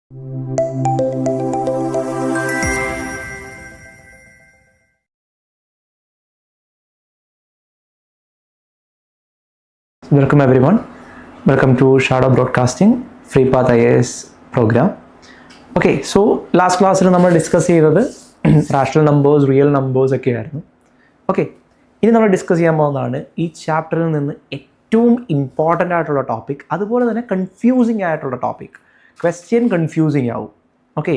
Welcome everyone. Welcome to Shadow Broadcasting Free Path IAS program. Okay, so last class നമ്മൾ discuss ചെയ്തത് rational numbers, real numbers ഒക്കെ ആയിരുന്നു. Okay, ഇനി നമ്മൾ discuss ചെയ്യാൻ പോകുന്നതാണ് ഈ ചാപ്റ്ററിൽ നിന്ന് ഏറ്റവും ഇമ്പോർട്ടൻ്റ് ആയിട്ടുള്ള ടോപ്പിക്, അതുപോലെ തന്നെ കൺഫ്യൂസിങ് ആയിട്ടുള്ള ടോപ്പിക്. ക്വസ്റ്റ്യൻ കൺഫ്യൂസിങ് ആവും. Okay,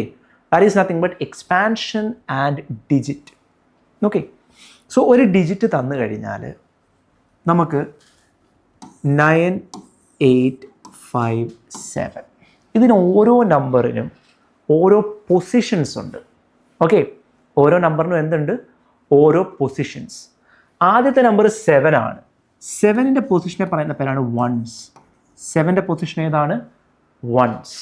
that is nothing but expansion and digit. Okay, so ഒരു ഡിജിറ്റ് തന്നു കഴിഞ്ഞാൽ നമുക്ക് 9, 8, 5, 7 ഇതിന് ഓരോ നമ്പറിനും ഓരോ പൊസിഷൻസ് ഉണ്ട്. ഓക്കെ, ഓരോ നമ്പറിനും എന്തുണ്ട്? ഓരോ പൊസിഷൻസ്. ആദ്യത്തെ നമ്പർ 7 ആണ്. 7ൻ്റെ പൊസിഷനെ പറയുന്ന പേരാണ് വൺസ്. 7ൻ്റെ പൊസിഷൻ ഏതാണ്? വൺസ്.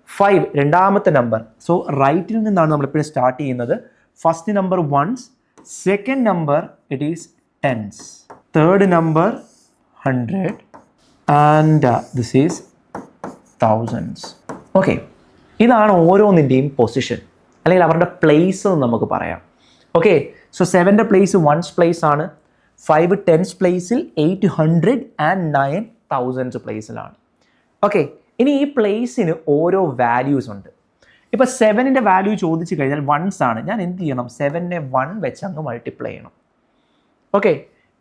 5 രണ്ടാമത്തെ നമ്പർ. സോ റൈറ്റിൽ നിന്നാണ് നമ്മളെപ്പോഴും സ്റ്റാർട്ട് ചെയ്യുന്നത്. First number ones, second number it is tens, third number 100 and this is thousands. Okay, ഇതാണ് ഓരോന്നിൻ്റെയും പൊസിഷൻ അല്ലെങ്കിൽ അവരുടെ പ്ലേസ് എന്ന് നമുക്ക് പറയാം. ഓക്കെ, സോ 7ൻ്റെ പ്ലേസ് വൺസ് പ്ലേസ് ആണ്, 5 ടെൻസ് പ്ലേസിൽ, 8 100 and 9 thousands പ്ലേസിലാണ്. ഓക്കെ, ഇനി ഈ പ്ലേസിന് ഓരോ വാല്യൂസ് ഉണ്ട്. ഇപ്പോൾ 7ൻ്റെ വാല്യൂ ചോദിച്ചു കഴിഞ്ഞാൽ വൺസ് ആണ്. ഞാൻ എന്ത് ചെയ്യണം? 7നെ 1 വെച്ച് അങ്ങ് മൾട്ടിപ്ലൈ ചെയ്യണം. ഓക്കെ,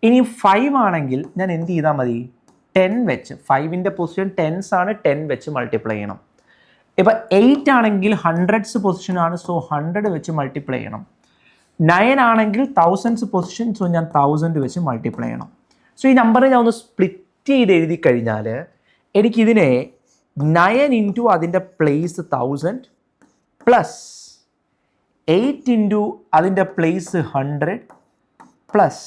ഇനി 5 ആണെങ്കിൽ ഞാൻ എന്ത് ചെയ്താൽ മതി? 10 വെച്ച്, 5ൻ്റെ പൊസിഷൻ ടെൻസ് ആണ്, 10 വെച്ച് മൾട്ടിപ്ലൈ ചെയ്യണം. ഇപ്പം 8 ആണെങ്കിൽ ഹൺഡ്രഡ്സ് പൊസിഷൻ ആണ്, സോ 100 വെച്ച് മൾട്ടിപ്ലൈ ചെയ്യണം. 9 ആണെങ്കിൽ തൗസൻഡ്സ് പൊസിഷൻ, സോ ഞാൻ 1000 വെച്ച് മൾട്ടിപ്ലൈ ചെയ്യണം. സോ ഈ നമ്പറിനെ ഞാൻ ഒന്ന് സ്പ്ലിറ്റ് ചെയ്ത് എഴുതി കഴിഞ്ഞാൽ എനിക്കിതിനെ 9 ഇൻറ്റു അതിൻ്റെ പ്ലേസ് 1000 പ്ലസ് 8 ഇൻറ്റു അതിൻ്റെ പ്ലേസ് 100 പ്ലസ്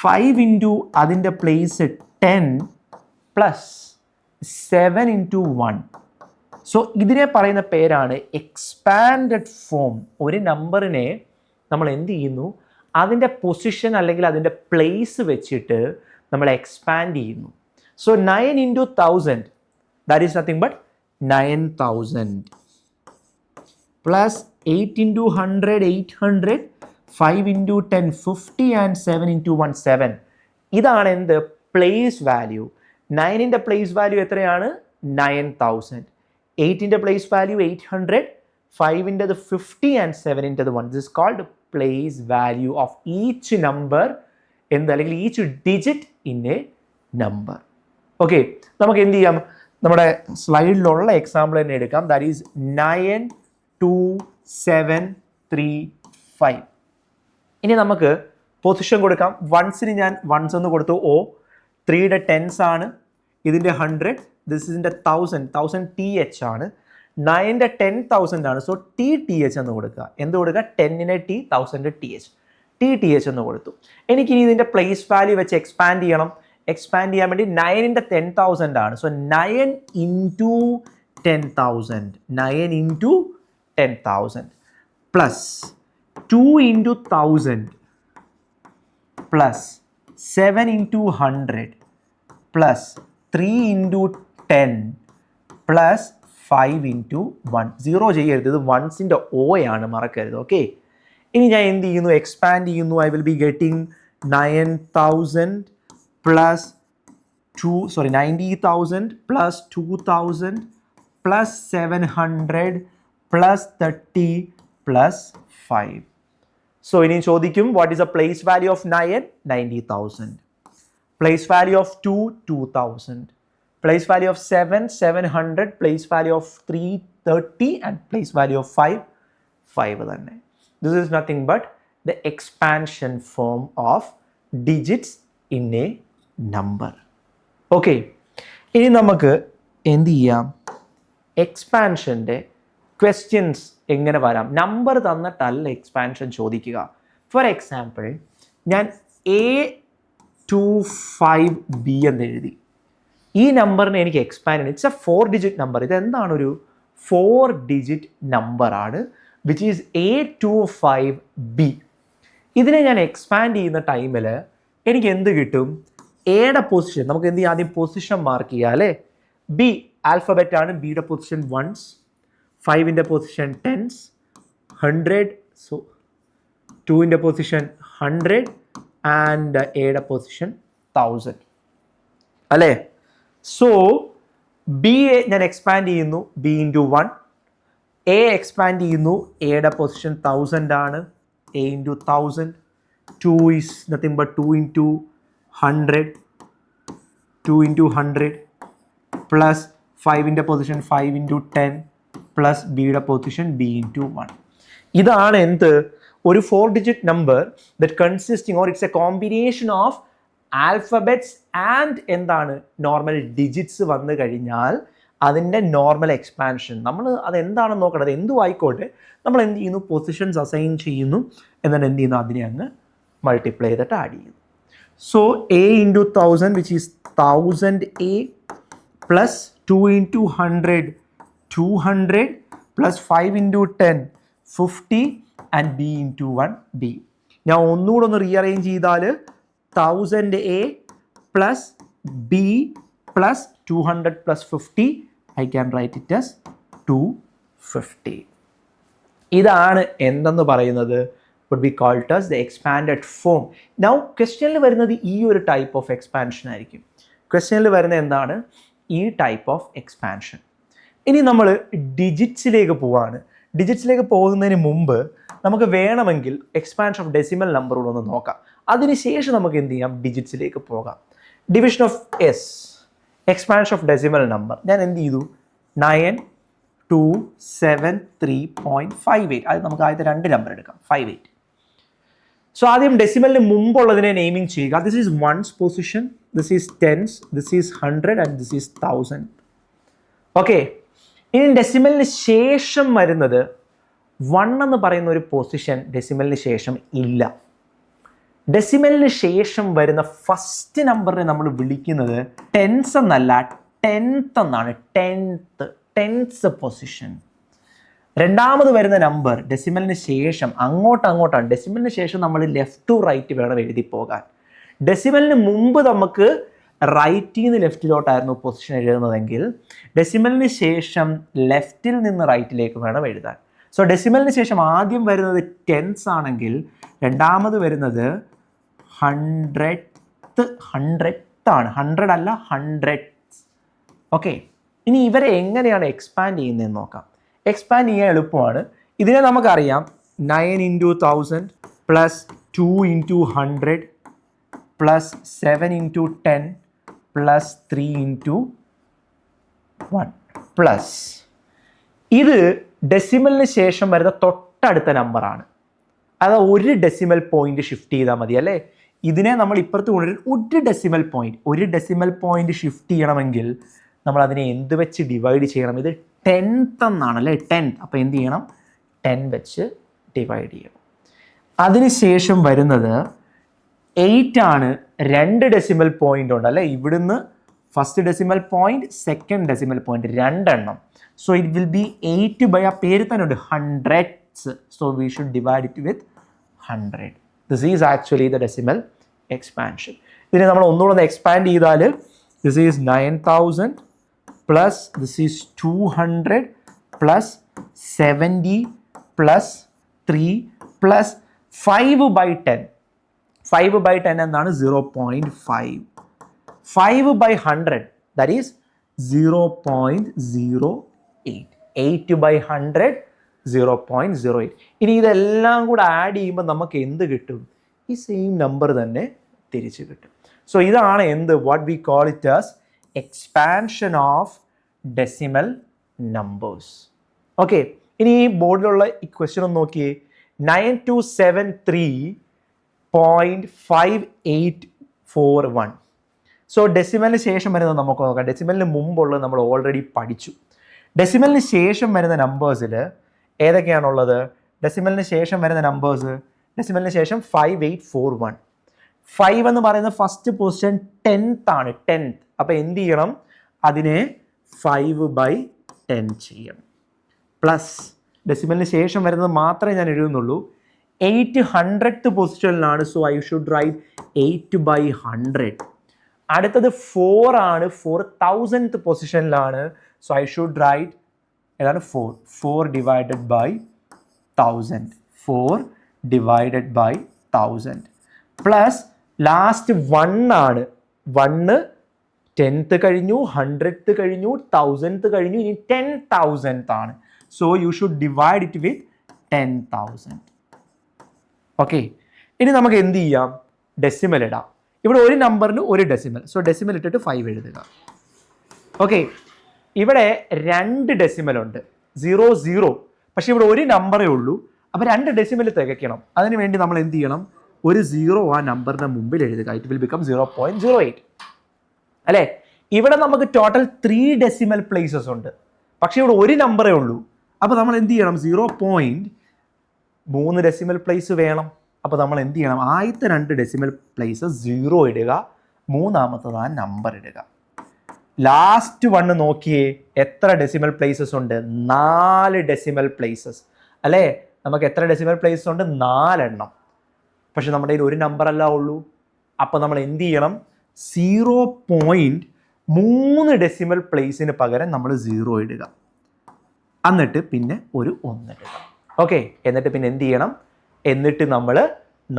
5 ഇൻറ്റു അതിൻ്റെ പ്ലേസ് 10 പ്ലസ് 7 ഇൻറ്റു 1. സോ ഇതിനെ പറയുന്ന പേരാണ് എക്സ്പാൻഡഡ് ഫോം. ഒരു നമ്പറിനെ നമ്മൾ എന്ത് ചെയ്യുന്നു? അതിൻ്റെ പൊസിഷൻ അല്ലെങ്കിൽ അതിൻ്റെ പ്ലേസ് വെച്ചിട്ട് നമ്മൾ എക്സ്പാൻഡ് ചെയ്യുന്നു. So 9 into 1000 that is nothing but 9000 plus 8 into 100 800, 5 into 10 50 and 7 into 1 7. ഇതാണ് എന്ത്? Place value. 9ൻ്റെ പ്ലേസ് വാല്യൂ എത്രയാണ്? 9000. 8ൻ്റെ പ്ലേസ് വാല്യൂ 800, 5ൻ്റെത് 50 and 7ൻ്റെത് 1. This is called place value of each number എന്ത്, അല്ലെങ്കിൽ each digit in a number. Okay, നമുക്ക് എന്ത് ചെയ്യാം? നമ്മുടെ സ്ലൈഡിലുള്ള എക്സാമ്പിൾ തന്നെ എടുക്കാം. That is 9 2 7 3 5. ഇനി നമുക്ക് പൊസിഷൻ കൊടുക്കാം. വൺസിന് ഞാൻ വൺസ് എന്ന് കൊടുത്തു O. 3യുടെ ടെൻസ് ആണ്, ഇതിൻ്റെ 100, ദിസ് ഇതിൻ്റെ 1000 TH ആണ്. 9ൻ്റെ 10,000 ആണ്, സോ TH എന്ന് കൊടുക്കുക. എന്ത് കൊടുക്കുക? 10നെ T, 1000 TH എന്ന് കൊടുത്തു. എനിക്കിനി ഇതിൻ്റെ പ്ലേസ് വാല്യൂ വെച്ച് എക്സ്പാൻഡ് ചെയ്യണം. എക്സ്പാൻഡ് ചെയ്യാൻ വേണ്ടി 9ൻ്റെ 10,000 ആണ്, so 9 into 10,000 9 into 10,000 plus 2 into 1000 plus 7 into 100 plus 3 into 10 plus 5 into 1. 0 ചെയ്യരുത്, ഇത് വൺസിൻ്റെ O ആണ്, മറക്കരുത്. ഓക്കെ, ഇനി ഞാൻ എന്ത് ചെയ്യുന്നു? എക്സ്പാൻഡ് ചെയ്യുന്നു. I will be getting 9000 plus 90,000 plus 2000 plus 700 plus 30 plus 5. So ഇനി ചോദിക്കും what is the place value of 9? 90,000. Place value of 2 2000. Place value of 7 700. Place value of 3 30 and place value of 5 തന്നെ. This is nothing but the expansion form of digits in a number. Okay, ഇനി നമുക്ക് എന്ത് ചെയ്യാം? എക്സ്പാൻഷൻ്റെ questions എങ്ങനെ വരാം? Number തന്നിട്ടല്ല expansion ചോദിക്കുക. For example, ഞാൻ A25B എന്ന് എഴുതി. ഈ നമ്പറിനെ എനിക്ക് എക്സ്പാൻഡ് ചെയ്യണം. It's A 4 digit number. ഇതെന്താണ്? ഒരു 4 ഡിജിറ്റ് നമ്പറാണ്, വിച്ച് ഈസ് A25B. ഇതിനെ ഞാൻ എക്സ്പാൻഡ് ചെയ്യുന്ന ടൈമിൽ എനിക്ക് എന്ത് കിട്ടും? എയുടെ പൊസിഷൻ നമുക്ക് എന്ത് ചെയ്യാം? ആദ്യം പൊസിഷൻ മാർക്ക് ചെയ്യുക അല്ലേ? ബി ആൽഫബറ്റ് ആണ്. ബിയുടെ പൊസിഷൻ 1s, 5ന്റെ പൊസിഷൻ 10s, 100, സോ 2ന്റെ പൊസിഷൻ 100 ആൻഡ് എയുടെ പൊസിഷൻ 1000 അല്ലേ. സോ ബി ഞാൻ എക്സ്പാൻഡ് ചെയ്യുന്നു, ബി ഇൻറ്റു 1. എ എക്സ്പാൻഡ് ചെയ്യുന്നു, എയുടെ പൊസിഷൻ 1000 ആണ്, A into 1000. 2 is nothing but 2 into 100, 2 into 100 plus 5ന്റെ പൊസിഷൻ 5 into 10 പ്ലസ് ബിയുടെ പൊസിഷൻ ബി ഇൻറ്റു 1. ഇതാണ് എന്ത്, ഒരു 4-digit number that consisting or it's a combination of alphabets and എന്താണ് നോർമൽ ഡിജിറ്റ്സ് വന്നു കഴിഞ്ഞാൽ അതിൻ്റെ നോർമൽ എക്സ്പാൻഷൻ. നമ്മൾ അതെന്താണെന്ന് നോക്കണം, അത് എന്തും ആയിക്കോട്ടെ, നമ്മൾ എന്ത് ചെയ്യുന്നു, പൊസിഷൻസ് അസൈൻ ചെയ്യുന്നു, എന്നിട്ട് എന്ത് ചെയ്യുന്നു, അതിനെ അങ്ങ് മൾട്ടിപ്ലൈ ചെയ്തിട്ട് ആഡ് ചെയ്യുന്നു. So A into 1000 which is 1000A plus 2 into 100 200 plus 5 into 10 50 and B into 1 B. ഞാൻ ഒന്നുകൂടെ ഒന്ന് റീഅറേഞ്ച് ചെയ്താൽ 1000A plus B plus 200 plus 50, I can write it as 250. ഇതാണ് എന്തെന്ന് പറയുന്നത് would be called as the expanded form. Now ക്വസ്റ്റ്യനിൽ വരുന്നത് ഈ ഒരു ടൈപ്പ് ഓഫ് എക്സ്പാൻഷൻ ആയിരിക്കും. ക്വസ്റ്റ്യനിൽ വരുന്നത് എന്താണ്, ഈ ടൈപ്പ് ഓഫ് എക്സ്പാൻഷൻ. ഇനി നമ്മൾ ഡിജിറ്റ്സിലേക്ക് പോവാണ്. ഡിജിറ്റ്സിലേക്ക് പോകുന്നതിന് മുമ്പ് നമുക്ക് വേണമെങ്കിൽ എക്സ്പാൻഷൻ ഓഫ് ഡെസിമൽ നമ്പറുകൾ ഒന്ന് നോക്കാം. അതിനുശേഷം നമുക്ക് എന്ത് ചെയ്യാം, ഡിജിറ്റ്സിലേക്ക് പോകാം. Division of S, expansion of decimal number. ഞാൻ എന്ത് ചെയ്തു, 9273.58. അത് നമുക്ക് ആദ്യത്തെ 2 നമ്പർ എടുക്കാം, 58. സോ ആദ്യം ഡെസിമലിന് മുമ്പുള്ളതിനെ നെയിമിങ് ചെയ്യുക. This is 1's position, this is 10s, this is 100 and this is 1000. Okay, ഇനി ഡെസിമലിന് ശേഷം വരുന്നത് 1 എന്ന് പറയുന്ന ഒരു പൊസിഷൻ ഡെസിമലിന് ശേഷം ഇല്ല. ഡെസിമലിന് ശേഷം വരുന്ന ഫസ്റ്റ് നമ്പറിനെ നമ്മൾ വിളിക്കുന്നത് 10s എന്നല്ല, 10th എന്നാണ്. 10th position. രണ്ടാമത് വരുന്ന നമ്പർ ഡെസിമലിന് ശേഷം അങ്ങോട്ടാണ്. ഡെസിമലിന് ശേഷം നമ്മൾ ലെഫ്റ്റ് ടു റൈറ്റ് വേണം എഴുതി പോകാൻ. ഡെസിമലിന് മുമ്പ് നമുക്ക് റൈറ്റിൽ നിന്ന് ലെഫ്റ്റിലോട്ടായിരുന്നു പൊസിഷൻ എഴുതുന്നതെങ്കിൽ ഡെസിമലിന് ശേഷം ലെഫ്റ്റിൽ നിന്ന് റൈറ്റിലേക്ക് വേണം എഴുതാൻ. സോ ഡെസിമലിന് ശേഷം ആദ്യം വരുന്നത് 10s ആണെങ്കിൽ രണ്ടാമത് വരുന്നത് 100th ആണ്. 100 അല്ല, 100th. ഓക്കെ, ഇനി ഇവരെ എങ്ങനെയാണ് എക്സ്പാൻഡ് ചെയ്യുന്നതെന്ന് നോക്കാം. എക്സ്പാൻഡ് ചെയ്യാൻ എളുപ്പമാണ്. ഇതിനെ നമുക്കറിയാം, 9 into 1000 plus 2 into 100 plus 7 into 10 plus 3 into 1 plus ഇത് ഡെസിമലിന് ശേഷം വരുന്ന തൊട്ടടുത്ത നമ്പറാണ്. അത് ഒരു ഡെസിമൽ പോയിന്റ് ഷിഫ്റ്റ് ചെയ്താൽ മതി അല്ലേ. ഇതിനെ നമ്മൾ ഇപ്പുറത്ത് കൊണ്ടുവരും, ഒരു ഡെസിമൽ പോയിന്റ് ഷിഫ്റ്റ് ചെയ്യണമെങ്കിൽ നമ്മൾ അതിനെ എന്ത് വെച്ച് ഡിവൈഡ് ചെയ്യണം, ഇത് 10th എന്നാണ് അല്ലേ, 10th. അപ്പോൾ എന്ത് ചെയ്യണം, 10 വെച്ച് ഡിവൈഡ് ചെയ്യണം. അതിനുശേഷം വരുന്നത് 8 ആണ്. 2 ഡെസിമൽ പോയിന്റ് ഉണ്ട് അല്ലേ, ഇവിടുന്ന് first decimal point, second decimal point, 2 എണ്ണം. So it will be 8 by, ആ പേര് തന്നെ ഉണ്ട്, 100s. So we should divide it with 100. This is actually the decimal expansion. ഇതിനെ നമ്മൾ ഒന്നുകൂടെ എക്സ്പാൻഡ് ചെയ്താൽ this is 9000 plus this is 200 plus 70 plus 3 plus 5/10. 5/10 എന്താണ്, 0.5. 5/100 that is 0.08. 8/100 0.08. ഇനി ഇതെല്ലാം കൂടെ ആഡ് ചെയ്യുമ്പോൾ നമുക്ക് എന്ത് കിട്ടും, ഈ സെയിം നമ്പർ തന്നെ തിരിച്ച് കിട്ടും. സോ ഇതാണ് എന്ത്, what we call it as expansion of decimal numbers. Okay, ഇനി ഈ ബോർഡിലുള്ള ഈ ക്വസ്റ്റ്യൻ ഒന്ന് നോക്കിയേ. 9273.5841. സോ ഡെസിമലിന് ശേഷം വരുന്നത് നമുക്ക് നോക്കാം. ഡെസിമലിന് മുമ്പുള്ളത് നമ്മൾ ഓൾറെഡി പഠിച്ചു. ഡെസിമലിന് ശേഷം വരുന്ന നമ്പേഴ്സിൽ ഏതൊക്കെയാണുള്ളത്? ഡെസിമലിന് ശേഷം വരുന്ന നമ്പേഴ്സ്, ഡെസിമലിന് ശേഷം 5841. 5 എന്ന് പറയുന്ന ഫസ്റ്റ് പൊസിഷൻ 10th ആണ്, 10th. അപ്പോൾ എന്ത് ചെയ്യണം, അതിനെ 5/10 ചെയ്യണം. പ്ലസ് ഡെസിമലിന് ശേഷം വരുന്നത് മാത്രമേ ഞാൻ എഴുതുന്നുള്ളൂ. 800th പൊസിഷനിലാണ്, സോ ഐ ഷുഡ് റൈറ്റ് 8/100. അടുത്തത് 4 ആണ്, 4000th പൊസിഷനിലാണ്, സോ ഐ ഷുഡ് റൈറ്റ് ഏതാണ് 4 divided by 1000, 4 divided by 1000 plus last 1 ആണ്. 1 10th കഴിഞ്ഞു, 100th കഴിഞ്ഞു, 1000th കഴിഞ്ഞു, ഇനി 10,000th ആണ്. So you should divide it with 10,000. Okay, ഇനി നമുക്ക് എന്ത് ചെയ്യാം? ഡെസിമൽ ഇടാം. ഇവിടെ ഒരു നമ്പറിന് ഒരു ഡെസിമൽ, സോ ഡെസിമൽ ഇട്ടിട്ട് 5 എഴുതുക. ഓക്കെ, ഇവിടെ 2 ഡെസിമൽ ഉണ്ട്, 0 0. പക്ഷെ ഇവിടെ ഒരു നമ്പറേ ഉള്ളൂ, അപ്പോൾ 2 ഡെസിമൽ തികയ്ക്കണം. അതിന് വേണ്ടി നമ്മൾ എന്ത് ചെയ്യണം? ഒരു 0 ആ നമ്പറിന്റെ മുമ്പിൽ എഴുതുക. ഇറ്റ് വിൽ ബിക്കം 0.08 അല്ലേ? ഇവിടെ നമുക്ക് ടോട്ടൽ 3 ഡെസിമൽ പ്ലേസസ് ഉണ്ട്, പക്ഷെ ഇവിടെ ഒരു നമ്പറേ ഉള്ളൂ. അപ്പോൾ നമ്മൾ എന്ത് ചെയ്യണം? 0.3 ഡെസിമൽ പ്ലേസ് വേണം. അപ്പോൾ നമ്മൾ എന്ത് ചെയ്യണം? ആദ്യത്തെ 2 ഡെസിമൽ പ്ലേസ് 0 ഇടുക, മൂന്നാമത്തത് ആ നമ്പർ ഇടുക. ലാസ്റ്റ് 1 നോക്കിയേ, എത്ര ഡെസിമൽ പ്ലേസസ് ഉണ്ട്? 4 ഡെസിമൽ പ്ലേസസ് അല്ലേ? നമുക്ക് എത്ര ഡെസിമൽ പ്ലേസസ് ഉണ്ട്? 4 എണ്ണം. പക്ഷെ നമ്മുടെ കയ്യിൽ ഒരു നമ്പർ അല്ല ഉള്ളൂ. അപ്പോൾ നമ്മൾ എന്ത് ചെയ്യണം? 0.3 ഡെസിമൽ പ്ലേസിന് പകരം നമ്മൾ 0 ഇടുക, എന്നിട്ട് പിന്നെ ഒരു 1 ഇടുക. ഓക്കെ, എന്നിട്ട് പിന്നെ എന്ത് ചെയ്യണം? എന്നിട്ട് നമ്മൾ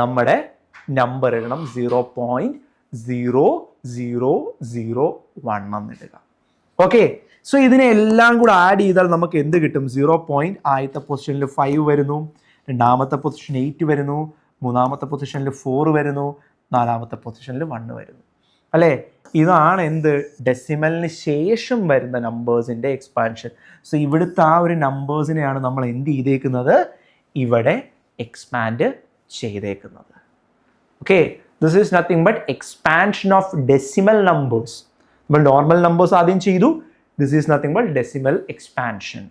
നമ്മുടെ നമ്പർ ഇടണം, 0.0001 എന്നിടുക. ഓക്കെ, സോ ഇതിനെ എല്ലാം കൂടെ ആഡ് ചെയ്താൽ നമുക്ക് എന്ത് കിട്ടും? 0. ആദ്യത്തെ പൊസിഷനിൽ 5 വരുന്നു, രണ്ടാമത്തെ പൊസിഷൻ 8 വരുന്നു, മൂന്നാമത്തെ പൊസിഷനിൽ 4 വരുന്നു, നാലാമത്തെ പൊസിഷനിൽ 1 വരുന്നു അല്ലേ? ഇതാണ് എന്ത്? ഡെസിമലിന് ശേഷം വരുന്ന നമ്പേഴ്സിൻ്റെ എക്സ്പാൻഷൻ. സോ ഇവിടുത്തെ ആ ഒരു നമ്പേഴ്സിനെയാണ് നമ്മൾ എന്ത് ചെയ്തേക്കുന്നത്? ഇവിടെ എക്സ്പാൻഡ് ചെയ്തേക്കുന്നത്. Okay, this is nothing but expansion of decimal numbers. നമ്മൾ നോർമൽ നമ്പേഴ്സ് ആദ്യം ചെയ്തു, this is nothing but decimal expansion.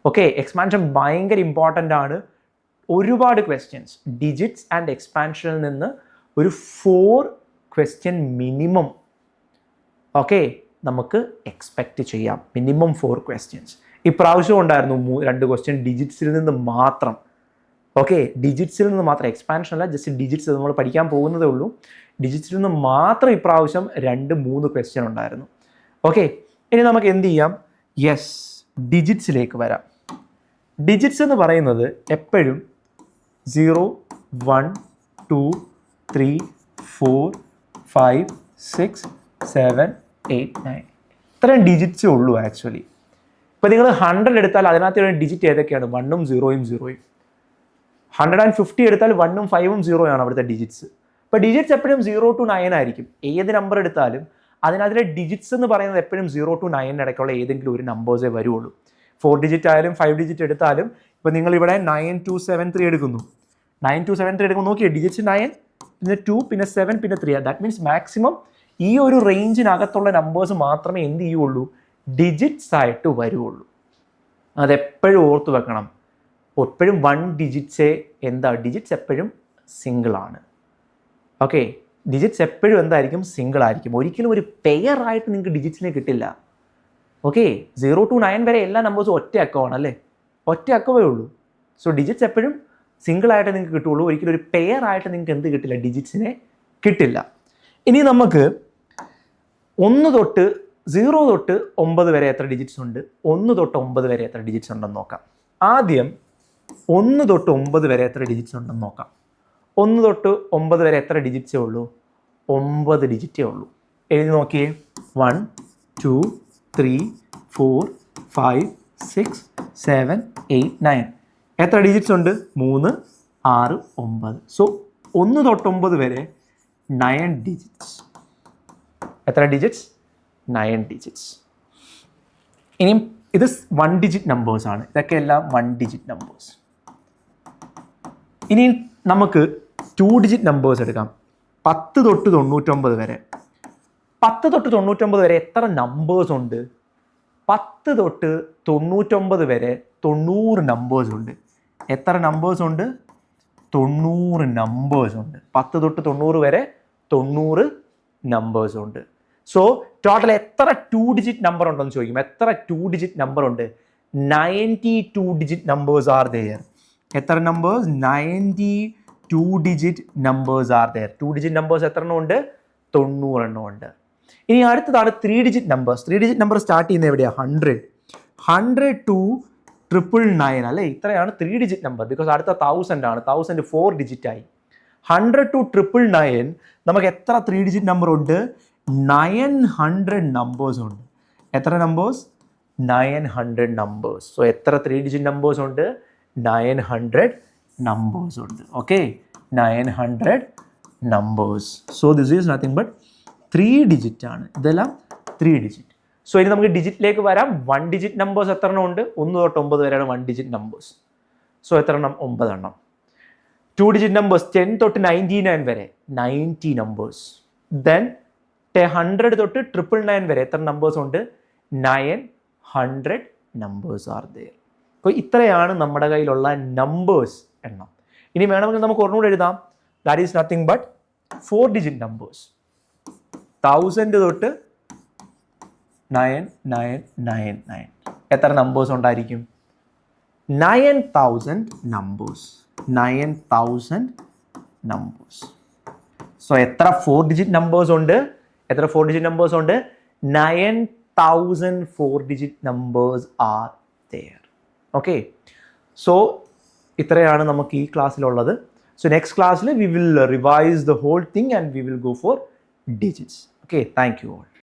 Okay, expansion ഭയങ്കര ഇമ്പോർട്ടൻ്റ് ആണ്. ഒരുപാട് ക്വസ്റ്റ്യൻസ് ഡിജിറ്റ്സ് ആൻഡ് എക്സ്പാൻഷനിൽ നിന്ന് ഒരു 4 ക്വസ്റ്റ്യൻ മിനിമം ഓക്കെ നമുക്ക് എക്സ്പെക്റ്റ് ചെയ്യാം. Minimum 4 questions. ഇപ്രാവശ്യം ഉണ്ടായിരുന്നു 2 ക്വസ്റ്റ്യൻ ഡിജിറ്റ്സിൽ നിന്ന് മാത്രം. ഓക്കെ, ഡിജിറ്റ്സിൽ നിന്ന് മാത്രം, എക്സ്പാൻഷൻ അല്ല, ജസ്റ്റ് ഡിജിറ്റ്സ് നമ്മൾ പഠിക്കാൻ പോകുന്നതേ ഉള്ളൂ. ഡിജിറ്റ്സിൽ നിന്ന് മാത്രം ഇപ്രാവശ്യം 2-3 ക്വസ്റ്റ്യൻ ഉണ്ടായിരുന്നു. ഓക്കെ, ഇനി നമുക്ക് എന്ത് ചെയ്യാം? യെസ്, ഡിജിറ്റ്സിലേക്ക് വരാം. ഡിജിറ്റ്സ് എന്ന് പറയുന്നത് എപ്പോഴും 0, 1, 2, 3, 4, 5, 6, 7, 8, 9 ഇത്രയും ഡിജിറ്റ്സേ ഉള്ളൂ ആക്ച്വലി. ഇപ്പോൾ നിങ്ങൾ 100 എടുത്താൽ അതിനകത്ത് ഡിജിറ്റ് ഏതൊക്കെയാണ്? 1ഉം 0ഉം 0ഉം. 150 എടുത്താൽ 1ഉം 5ഉം 0 ആണ് അവിടുത്തെ ഡിജിറ്റ്സ്. ഇപ്പോൾ ഡിജിറ്റ്സ് എപ്പോഴും 0 to 9 ആയിരിക്കും. ഏത് നമ്പർ എടുത്താലും അതിനകത്തിലെ ഡിജിറ്റ്സ് എന്ന് പറയുന്നത് എപ്പോഴും 0 to 9 ഇടയ്ക്കുള്ള ഏതെങ്കിലും ഒരു നമ്പേഴ്സേ വരുള്ളൂ. 4 ഡിജിറ്റ് ആയാലും 5 ഡിജിറ്റ് എടുത്താലും ഇപ്പോൾ നിങ്ങൾ ഇവിടെ 9273 എടുക്കുന്നു, 9273 എടുക്കുമ്പോൾ നോക്കിയേ, ഡിജിറ്റ്സ് 9, പിന്നെ 2, പിന്നെ 7, പിന്നെ 3. ദാറ്റ് മീൻസ് മാക്സിമം ഈ ഒരു റേഞ്ചിനകത്തുള്ള നമ്പേഴ്സ് മാത്രമേ എന്ത് ചെയ്യുള്ളൂ? ഡിജിറ്റ്സ് ആയിട്ട് വരുള്ളൂ. അതെപ്പോഴും ഓർത്ത് വെക്കണം. എപ്പോഴും 1 ഡിജിറ്റ്സേ എന്താ? ഡിജിറ്റ്സ് എപ്പോഴും സിംഗിൾ ആണ്. ഓക്കെ, ഡിജിറ്റ്സ് എപ്പോഴും എന്തായിരിക്കും? സിംഗിൾ ആയിരിക്കും. ഒരിക്കലും ഒരു പെയർ ആയിട്ട് നിങ്ങൾക്ക് ഡിജിറ്റ്സിനെ കിട്ടില്ല. ഓക്കെ, 0 to 9 വരെ എല്ലാ നമ്പേഴ്സും ഒറ്റ അക്കമാണ് അല്ലേ? ഒറ്റ അക്കമേ ഉള്ളൂ. സോ ഡിജിറ്റ്സ് എപ്പോഴും സിംഗിൾ ആയിട്ട് നിങ്ങൾക്ക് കിട്ടുള്ളൂ. ഒരിക്കലും ഒരു പെയർ ആയിട്ട് നിങ്ങൾക്ക് എന്ത് കിട്ടില്ല? ഡിജിറ്റ്സിനെ കിട്ടില്ല. ഇനി നമുക്ക് 1 തൊട്ട് 0 തൊട്ട് 9 വരെ എത്ര ഡിജിറ്റ്സ് ഉണ്ട്, 1 തൊട്ട് 9 വരെ എത്ര ഡിജിറ്റ്സ് ഉണ്ടെന്ന് നോക്കാം. ആദ്യം 1 തൊട്ട് 9 വരെ എത്ര ഡിജിറ്റ്സ് ഉണ്ടെന്ന് നോക്കാം. 1 തൊട്ട് 9 വരെ എത്ര ഡിജിറ്റ്സേ ഉള്ളൂ? 9 ഡിജിറ്റേ ഉള്ളൂ. എഴുതി നോക്കിയേ. 1, 2, 3, 4, 5, 6, 7, 8, 9 എത്ര ഡിജിറ്റ്സ് ഉണ്ട്? 3, 6, 9. സോ 1 തൊട്ട് 9 വരെ 9 ഡിജിറ്റ്സ്. എത്ര ഡിജിറ്റ്സ്? 9 ഡിജിറ്റ്സ്. ഇനിയും ഇത് 1 ഡിജിറ്റ് നമ്പേഴ്സ് ആണ്. ഇതൊക്കെ എല്ലാം 1 ഡിജിറ്റ് നമ്പേഴ്സ്. ഇനി നമുക്ക് 2 ഡിജിറ്റ് നമ്പേഴ്സ് എടുക്കാം. 10 തൊട്ട് 99 വരെ. 10 തൊട്ട് 99 വരെ എത്ര നമ്പേഴ്സ് ഉണ്ട്? 10 തൊട്ട് 99 വരെ 90 നമ്പേഴ്സ് ഉണ്ട്. എത്ര നമ്പേഴ്സ് ഉണ്ട്? 90 നമ്പേഴ്സ് ഉണ്ട്. 10 തൊട്ട് 90 വരെ 90 നമ്പേഴ്സ് ഉണ്ട്. സോ ടോട്ടൽ എത്ര 2 ഡിജിറ്റ് നമ്പർ ഉണ്ടെന്ന് ചോദിക്കും. എത്ര 2 ഡിജിറ്റ് നമ്പർ ഉണ്ട്? 92 ഡിജിറ്റ് നമ്പേഴ്സ് ആർ ദെയർ. എത്ര numbers? 92 digit numbers are there. 2 digit numbers എത്ര എണ്ണം ഉണ്ട്? 90 എണ്ണം ഉണ്ട്. ഇനി അടുത്തതാണ് 3 digit numbers. 3 digit number start ചെയ്യുന്നത് എവിടെയാണ്? 100 to 999 അല്ലേ? ഇത്രയാണ് 3 ഡിജിറ്റ് നമ്പർ. ബിക്കോസ് അടുത്ത 1000 ആണ്. 1000 4 ഡിജിറ്റ് ആയി. 100 to 999 നമുക്ക് എത്ര 3 ഡിജിറ്റ് നമ്പർ ഉണ്ട്? 900 നമ്പേഴ്സ് ഉണ്ട്. എത്ര നമ്പേഴ്സ്? 900 നമ്പേഴ്സ്. സോ എത്ര 3 ഡിജിറ്റ് നമ്പേഴ്സ് ഉണ്ട്? 900 നമ്പേഴ്സ് ഉണ്ട്. Okay, 900 numbers. So this is nothing but 3 digit ആണ്. ഇതെല്ലാം 3 ഡിജിറ്റ്. സോ ഇനി നമുക്ക് ഡിജിറ്റിലേക്ക് വരാം. 1 ഡിജിറ്റ് നമ്പേഴ്സ് എത്ര എണ്ണം ഉണ്ട്? 1 തൊട്ട് 9 വരെയാണ് 1 ഡിജിറ്റ് നമ്പേഴ്സ്. സോ എത്ര എണ്ണം? 9 എണ്ണം. 2 ഡിജിറ്റ് നമ്പേഴ്സ് 10 തൊട്ട് 99 വരെ 90 നമ്പേഴ്സ്. ദെൻ 100 തൊട്ട് 999 വരെ എത്ര നമ്പേഴ്സ് ഉണ്ട്? 900 നമ്പേഴ്സ് ആർ ദെയർ. അപ്പോൾ ഇത്രയാണ് നമ്മുടെ കയ്യിലുള്ള നമ്പേഴ്സ് എണ്ണം. ഇനി വേണമെങ്കിൽ നമുക്ക് ഒരെണ്ണൂടെ എഴുതാം. That is nothing but 4 digit numbers. 1000 തൊട്ട് 9999 എത്ര നമ്പേഴ്സ് ഉണ്ടായിരിക്കും? 9000 നമ്പേഴ്സ്. 9000 നമ്പേഴ്സ്. സോ എത്ര 4 ഡിജിറ്റ് നമ്പേഴ്സ് ഉണ്ട്? എത്ര 4 ഡിജിറ്റ് നമ്പേഴ്സ് ഉണ്ട്? 9000 4 digit numbers are there. Okay, so ഇത്രയാണ് നമുക്ക് ഈ ക്ലാസ്സിലുള്ളത്. സോ നെക്സ്റ്റ് ക്ലാസ്സിൽ we will revise the whole thing and we will go for digits. Okay, thank you all.